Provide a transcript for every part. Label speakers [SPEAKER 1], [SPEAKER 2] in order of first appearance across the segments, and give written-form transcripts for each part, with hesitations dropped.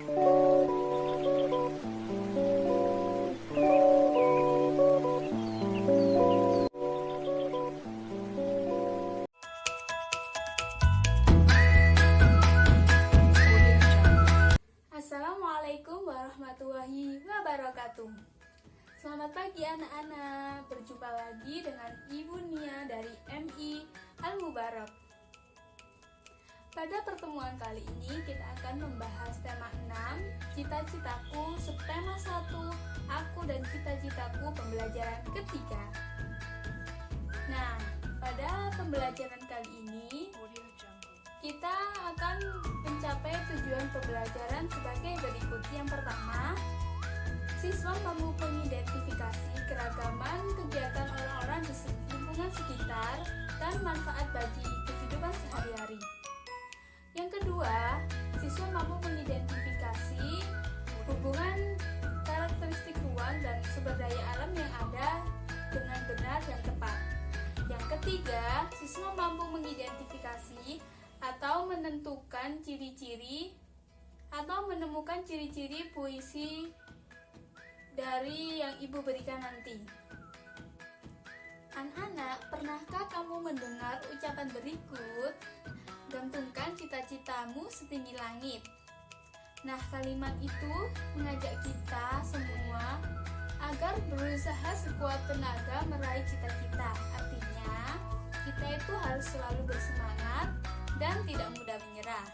[SPEAKER 1] Assalamualaikum warahmatullahi wabarakatuh. Selamat pagi anak-anak. Berjumpa lagi dengan Ibu Nia dari MI Al-Mubarak. Pada pertemuan kali ini kita akan membahas tema 6, cita-citaku, subtema 1, aku dan cita-citaku pembelajaran ketiga. Nah, pada pembelajaran kali ini kita akan mencapai tujuan pembelajaran sebagai berikut. Yang pertama, siswa mampu mengidentifikasi keragaman kegiatan orang-orang di lingkungan sekitar dan manfaat bagi kehidupan sehari-hari. Yang kedua, siswa mampu mengidentifikasi hubungan karakteristik ruang dan sumber daya alam yang ada dengan benar dan tepat. Yang ketiga, siswa mampu mengidentifikasi atau menentukan ciri-ciri atau menemukan ciri-ciri puisi dari yang ibu berikan nanti. Anak-anak, pernahkah kamu mendengar ucapan berikut? Gantungkan cita-citamu setinggi langit. Nah, kalimat itu mengajak kita semua agar berusaha sekuat tenaga meraih cita-cita. Artinya, kita itu harus selalu bersemangat dan tidak mudah menyerah.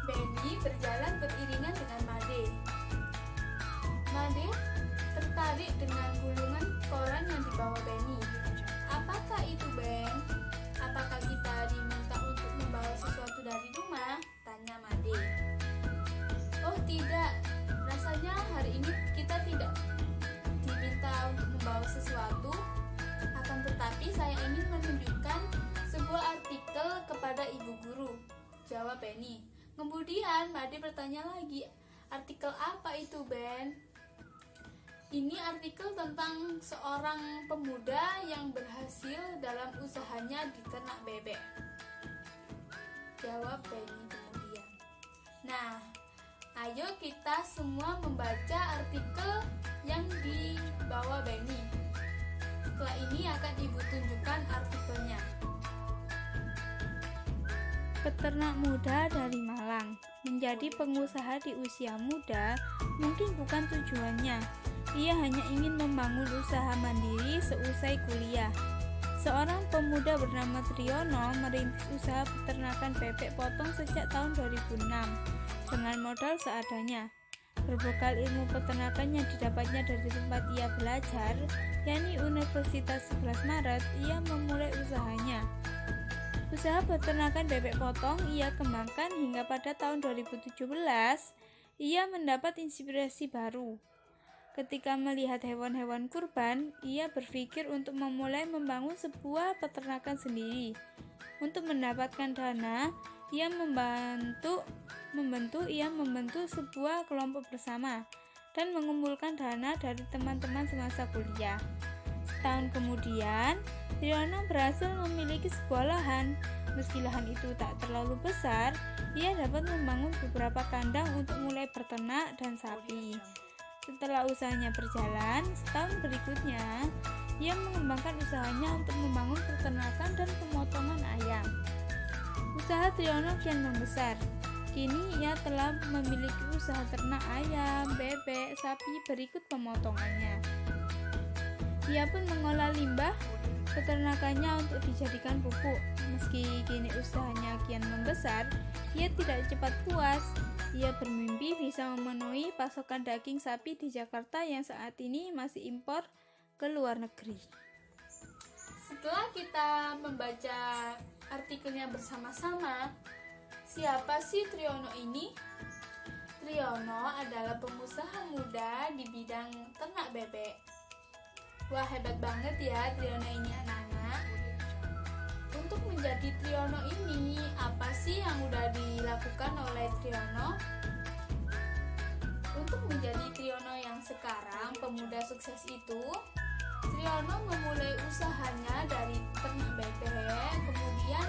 [SPEAKER 1] Benny berjalan beriringan dengan Made. Made tertarik dengan gulungan koran yang dibawa Benny. Apakah itu, Ben? Apakah kita diminta untuk membawa sesuatu dari rumah? Tanya Made. Oh tidak, rasanya hari ini kita tidak diminta untuk membawa sesuatu. Akan tetapi saya ingin menunjukkan sebuah artikel kepada ibu guru, jawab Benny. Kemudian Made bertanya lagi, artikel apa itu, Ben? Ini artikel tentang seorang pemuda yang berhasil dalam usahanya di ternak bebek, jawab Benny kemudian. Nah, ayo kita semua membaca artikel yang dibawa Benny. Setelah ini akan ibu tunjukkan artikelnya.
[SPEAKER 2] Peternak muda dari Malang menjadi pengusaha di usia muda mungkin bukan tujuannya. Ia hanya ingin membangun usaha mandiri seusai kuliah. Seorang pemuda bernama Triyono merintis usaha peternakan bebek potong sejak tahun 2006 dengan modal seadanya. Berbekal ilmu peternakan yang didapatnya dari tempat ia belajar, yakni Universitas 11 Maret, ia memulai usahanya. Usaha peternakan bebek potong ia kembangkan hingga pada tahun 2017 ia mendapat inspirasi baru. Ketika melihat hewan-hewan kurban, ia berpikir untuk memulai membangun sebuah peternakan sendiri. Untuk mendapatkan dana, ia membentuk sebuah kelompok bersama dan mengumpulkan dana dari teman-teman semasa kuliah. Setahun kemudian, Triyono berhasil memiliki sebuah lahan. Meski lahan itu tak terlalu besar, ia dapat membangun beberapa kandang untuk mulai berternak dan sapi. Setelah usahanya berjalan, setahun berikutnya, ia mengembangkan usahanya untuk membangun peternakan dan pemotongan ayam. Usaha Triyono kian membesar. Kini ia telah memiliki usaha ternak ayam, bebek, sapi berikut pemotongannya. Ia pun mengolah limbah peternakannya untuk dijadikan pupuk. Meski kini usahanya kian membesar, ia tidak cepat puas. Ia bermimpi bisa memenuhi pasokan daging sapi di Jakarta yang saat ini masih impor ke luar negeri.
[SPEAKER 1] Setelah kita membaca artikelnya bersama-sama, siapa sih Triyono ini? Triyono adalah pengusaha muda di bidang ternak bebek. Wah, hebat banget ya Triyono ini anak-anak. Untuk menjadi Triyono ini, apa sih yang udah dilakukan oleh Triyono? Untuk menjadi Triyono yang sekarang, pemuda sukses itu, Triyono memulai usahanya dari ternak bebek, kemudian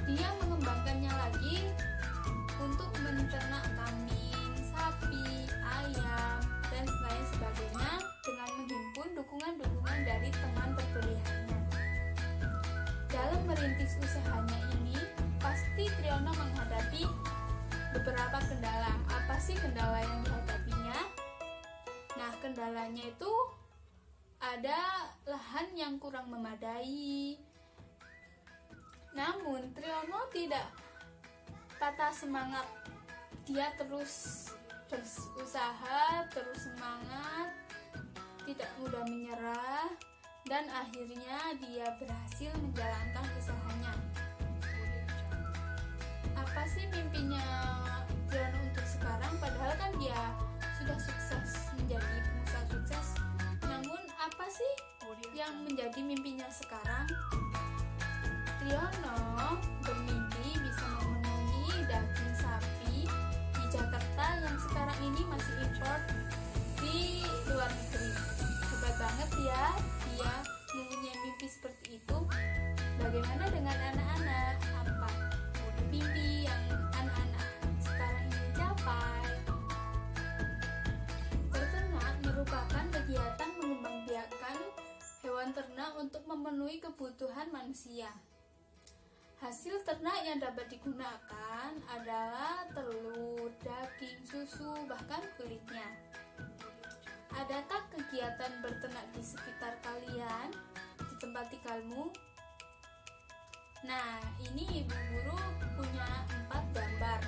[SPEAKER 1] dia mengembangkannya lagi untuk menternak kambing, sapi, ayam, dan lain sebagainya dengan menghimpun dukungan-dukungan dari teman berpilihannya. Dalam merintis usahanya ini, pasti Triono menghadapi beberapa kendala. Apa sih kendala yang dihadapinya? Nah, kendalanya itu ada lahan yang kurang memadai. Namun Triono tidak patah semangat. Dia terus berusaha, terus semangat, tidak mudah menyerah, dan akhirnya dia berhasil menjalankan usahanya. Apa sih mimpinya Triono untuk sekarang? Padahal kan dia sudah sukses menjadi pengusaha sukses. Namun apa sih yang menjadi mimpinya sekarang? Triono bermimpi bisa memenuhi daging sapi di Jakarta yang sekarang ini masih impor di luar negeri. Hebat banget ya, dia mempunyai mimpi seperti itu. Bagaimana dengan anak-anak? Apa mimpi yang anak-anak sekarang ingin capai? Berternak merupakan kegiatan mengembangbiakan hewan ternak untuk memenuhi kebutuhan manusia. Hasil ternak yang dapat digunakan adalah telur, daging, susu, bahkan kulitnya. Adakah kegiatan berternak di sekitar kalian, di tempat tinggalmu? Nah, ini Ibu Guru punya 4 gambar.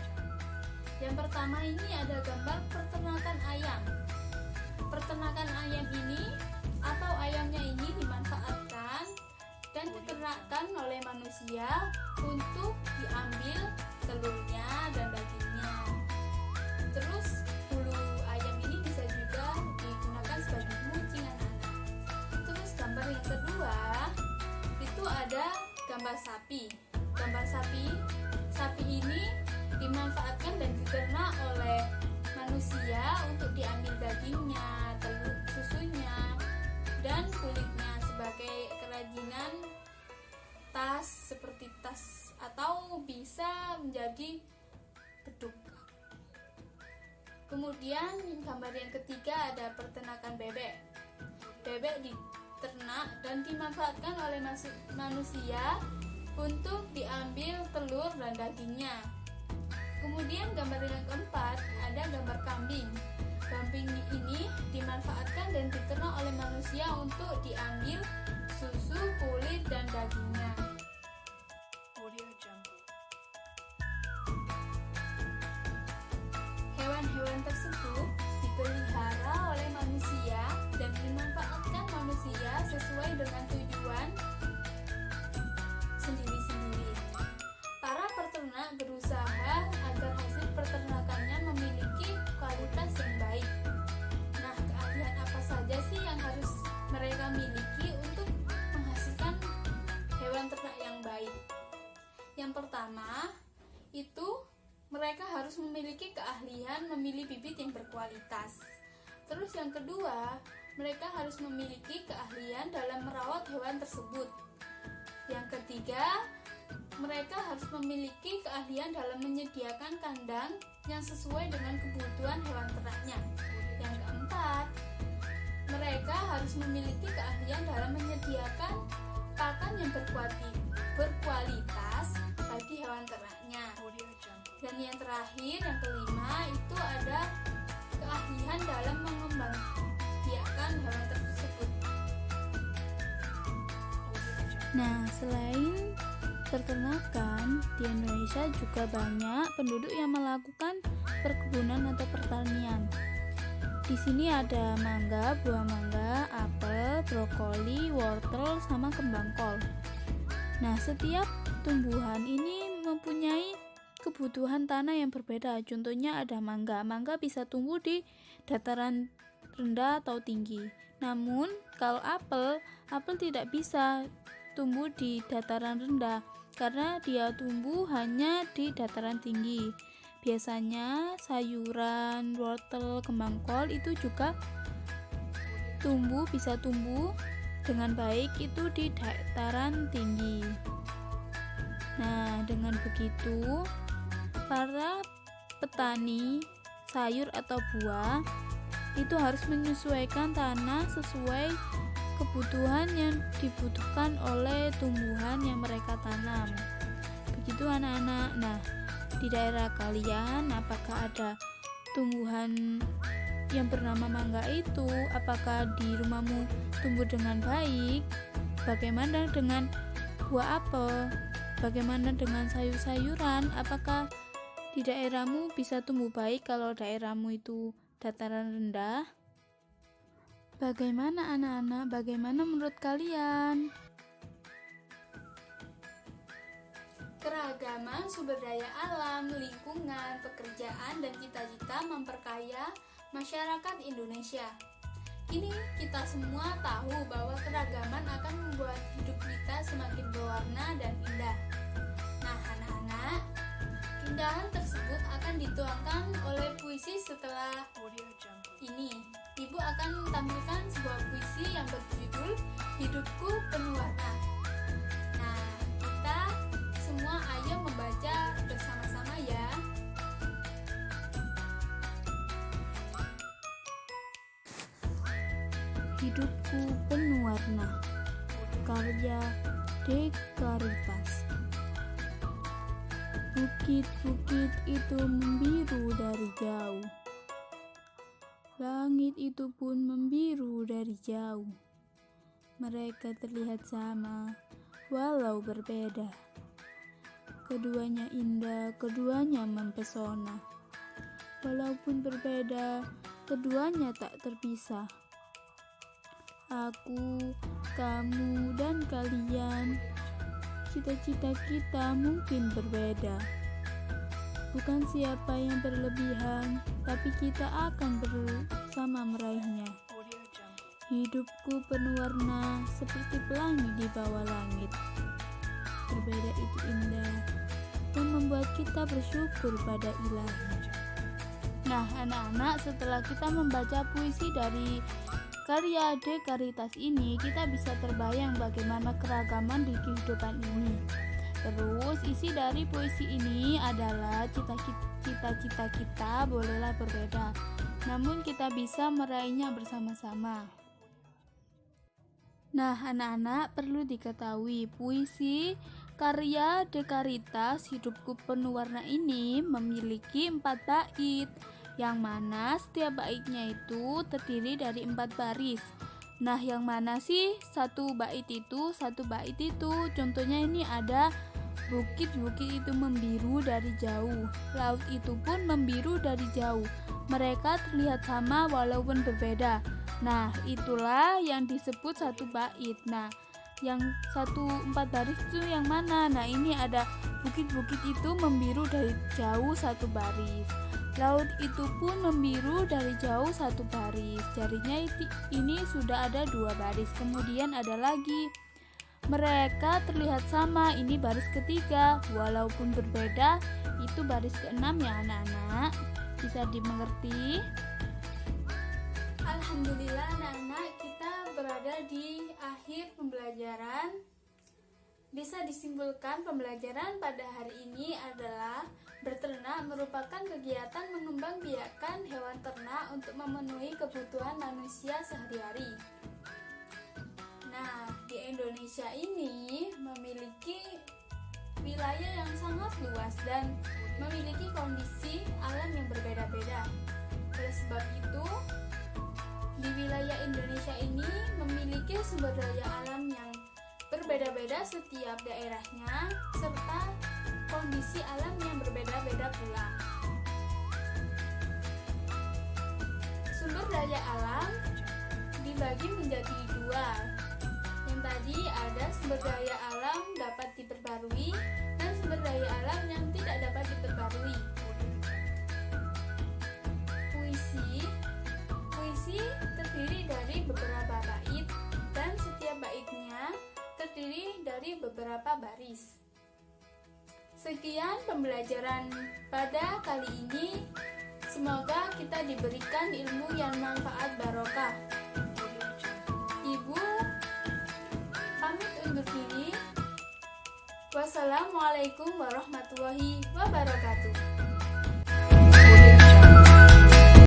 [SPEAKER 1] Yang pertama ini ada gambar peternakan ayam. Peternakan ayam ini atau ayamnya ini dimanfaatkan dan diternakkan oleh manusia untuk diambil telurnya dan dagingnya. Terus bulu ayam ini bisa juga digunakan sebagai mulching anak-anak. Terus gambar yang kedua itu ada gambar sapi. Gambar sapi ini dimanfaatkan dan diternak oleh manusia untuk diambil dagingnya, telur, susunya, dan kulitnya sebagai kerajinan tas, seperti tas atau bisa menjadi beduk. Kemudian gambar yang ketiga ada peternakan bebek. Bebek diternak dan dimanfaatkan oleh manusia untuk diambil telur dan dagingnya. Kemudian gambar yang keempat ada gambar kambing. Kambing ini dimanfaatkan dan diternak oleh manusia untuk diambil susu, kulit, dan dagingnya. Hewan-hewan tersebut dipelihara oleh manusia dan dimanfaatkan manusia sesuai dengan tujuan sendiri-sendiri. Para peternak berusaha agar hasil peternakannya memiliki kualitas yang baik. Nah, keahlian apa saja sih yang harus mereka miliki untuk menghasilkan hewan ternak yang baik? Yang pertama, itu mereka harus memiliki keahlian memilih bibit yang berkualitas. Terus yang kedua, mereka harus memiliki keahlian dalam merawat hewan tersebut. Yang ketiga, mereka harus memiliki keahlian dalam menyediakan kandang yang sesuai dengan kebutuhan hewan ternaknya. Yang keempat, mereka harus memiliki keahlian dalam menyediakan pakan yang berkualitas bagi hewan ternaknya. Dan yang terakhir, yang kelima, itu ada keahlian dalam mengembangbiakan hewan tersebut.
[SPEAKER 2] Nah, selain peternakan, di Indonesia juga banyak penduduk yang melakukan perkebunan atau pertanian. Di sini ada mangga, buah mangga, apel, brokoli, wortel, sama kembang kol. Nah, setiap tumbuhan ini mempunyai kebutuhan tanah yang berbeda. Contohnya ada mangga. Mangga bisa tumbuh di dataran rendah atau tinggi. Namun, kalau apel tidak bisa tumbuh di dataran rendah karena dia tumbuh hanya di dataran tinggi. Biasanya sayuran, wortel, kembang kol itu juga bisa tumbuh dengan baik itu di dataran tinggi. Nah, dengan begitu para petani sayur atau buah itu harus menyesuaikan tanah sesuai kebutuhan yang dibutuhkan oleh tumbuhan yang mereka tanam. Begitu anak-anak. Nah, di daerah kalian apakah ada tumbuhan yang bernama mangga itu? Apakah di rumahmu tumbuh dengan baik? Bagaimana dengan buah apel? Bagaimana dengan sayur-sayuran? Apakah di daerahmu bisa tumbuh baik kalau daerahmu itu dataran rendah? Bagaimana anak-anak? Bagaimana menurut kalian?
[SPEAKER 1] Keragaman sumber daya alam, lingkungan, pekerjaan, dan cita-cita memperkaya masyarakat Indonesia. Kini kita semua tahu bahwa keragaman akan membuat hidup kita semakin berwarna dan indah. Nah, anak-anak, keindahan tersebut akan dituangkan oleh puisi setelah ini. Ibu akan tampilkan sebuah puisi yang berjudul Hidupku Penuh Warna. Nah, kita semua ayo membaca bersama-sama ya.
[SPEAKER 2] Hidupku Penuh Warna, karya Dekaritas. Bukit-bukit itu membiru dari jauh. Langit itu pun membiru dari jauh. Mereka terlihat sama, walau berbeda. Keduanya indah, keduanya mempesona. Walaupun berbeda, keduanya tak terpisah. Aku, kamu, dan kalian, cita-cita kita mungkin berbeda. Bukan siapa yang berlebihan, tapi kita akan bersama meraihnya. Hidupku penuh warna seperti pelangi di bawah langit. Berbeda itu indah dan membuat kita bersyukur pada Ilahi. Nah, anak-anak, setelah kita membaca puisi dari karya Dekaritas ini, kita bisa terbayang bagaimana keragaman di kehidupan ini. Terus isi dari puisi ini adalah cita-cita kita bolehlah berbeda, namun kita bisa meraihnya bersama-sama. Nah, anak-anak, perlu diketahui puisi karya Dekaritas Hidupku Penuh Warna ini memiliki 4 bait, yang mana setiap baitnya itu terdiri dari 4 baris. Nah, yang mana sih satu bait itu? Contohnya ini ada bukit-bukit itu membiru dari jauh. Laut itu pun membiru dari jauh. Mereka terlihat sama walaupun berbeda. Nah, itulah yang disebut satu bait. Nah, yang 4 baris itu yang mana? Nah, ini ada bukit-bukit itu membiru dari jauh 1 baris. Laut itu pun membiru dari jauh 1 baris. Jarinya ini sudah ada 2 baris. Kemudian ada lagi. Mereka terlihat sama, ini baris ketiga. Walaupun berbeda, itu baris ke-6 ya anak-anak. Bisa dimengerti?
[SPEAKER 1] Alhamdulillah anak-anak, kita berada di akhir pembelajaran. Bisa disimpulkan pembelajaran pada hari ini adalah berternak merupakan kegiatan mengembangbiakan hewan ternak untuk memenuhi kebutuhan manusia sehari-hari. Nah, di Indonesia ini memiliki wilayah yang sangat luas dan memiliki kondisi alam yang berbeda-beda. Oleh sebab itu, di wilayah Indonesia ini memiliki sumber daya alam yang berbeda-beda setiap daerahnya, serta kondisi alam yang berbeda-beda pula. Sumber daya alam dibagi menjadi 2. Yang tadi ada sumber daya alam dapat diperbarui dan sumber daya alam yang tidak dapat diperbarui. Puisi terdiri dari beberapa bait dan setiap baitnya terdiri dari beberapa baris. Sekian pembelajaran pada kali ini. Semoga kita diberikan ilmu yang manfaat barokah. Ibu pamit undur diri. Wassalamualaikum warahmatullahi wabarakatuh.